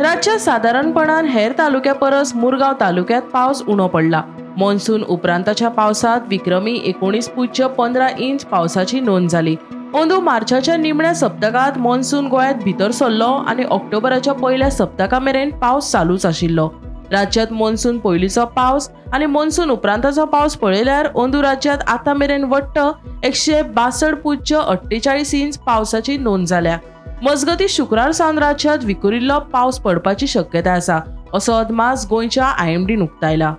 राज्यात साधारणपणान हेर तालुक्या परस मुरगांव तालुक्यात पावस उणो पडला। मॉन्सून उपरांतच्या पावसात विक्रमी 19.15 इंच पावसाची नोंद झाली। अंदू मार्चाच्या निमण्या सप्तकात मॉन्सून गोंयांत भितर सरलो आणि ऑक्टोबराच्या पहिल्या सप्तका मेरेन पावस चालूच आशिल्लो। राज्यात मॉन्सून पयलींचो पावस आणि मॉन्सून उपरांतचो पावस पळयल्यार अंदू राज्यात आतां मेरेन वट्ट 162.48 इंच पावसाची नोंद जाल्या। मजगती शुक्रार सावन राज्यात विखुरिल्लो पावस पडपाची शक्यताय आसा, असो अदमास गोंयच्या IMDन उक्तायला।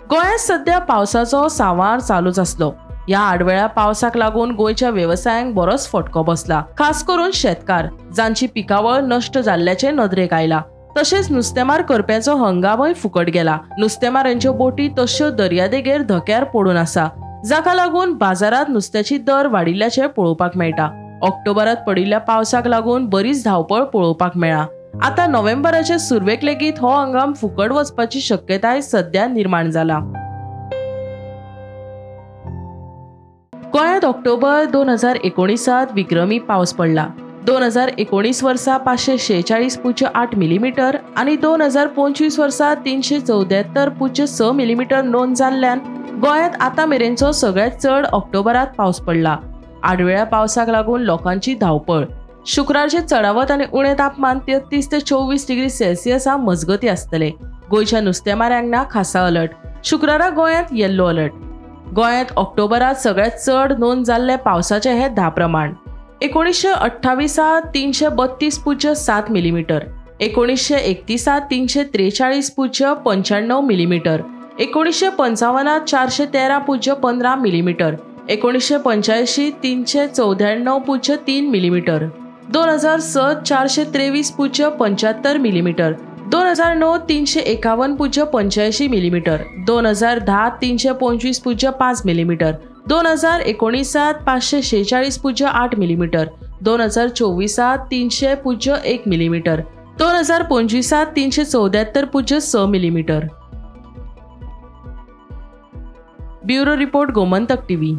गोंयांत सध्या पावसाचो सांवार चालूच आसलो। ह्या आडवेळ्या पावसाक लागून गोंयच्या वेवसायांक बरोच फटको बसला, खास करून शेतकार जांची पिकावळ नष्ट जाल्ल्याचे नदरेक आयला। तशेंच नुस्तेमार करप्याचो हंगामय फुकट गेला। नुस्तेमारांच्यो बोटी तश्यो दर्यादेगेर धक्यार पडून आसा, जाका लागून बाजारात नुस्त्याची दर वाडिल्ल्याचे पळोवपाक मेळटा। ऑक्टोबरात पडिल्ल्या पावसाक लागून बरीच धावपळ पळोवपाक मेळ्ळा। आता नोव्हेंबराचे सुरवेक लेगीत हो हंगाम फुकट वचपाची शक्यताय सध्या निर्माण जाला। गोंयांत ऑक्टोबर 2019 विक्रमी पावस पडला। 2019 वर्सा 546.8 मिलीमीटर आणि 2025 वर्सा 374.6 मिलीमीटर नोंद जाल्ल्यान गोंयांत आतां मेरेनचो सगळ्यात चड ऑक्टोबरात पावस पडला। आडवेळ्या पावसाक लागून लोकांची धावपळ। शुक्रारचे चढावत आणि उणे तापमान 33 ते 24 डिग्री सेल्सियसा मजगती आसतले। गोंयच्या नुस्तेमारांक ना खासा अलर्ट। शुक्रारा गोंयांत येल्लो अलर्ट। गोंयांत ऑक्टोबरात सगळ्यात चड नोंद जाल्ले पावसाचे हे धा प्रमाण। 1928 332.7 millimetre, 1931 343.95 millimetre, 1955 413.15 millimetre, 1985 394.3 millimetre, 2007 423.75 millimetre, 2009 351.85 millimetre, 2010 325.5 millimetre, 2019 546.8 millimetre, 2024 300.1 millimetre, 2025 374.6 millimetre. Bureau report Gomantak TV।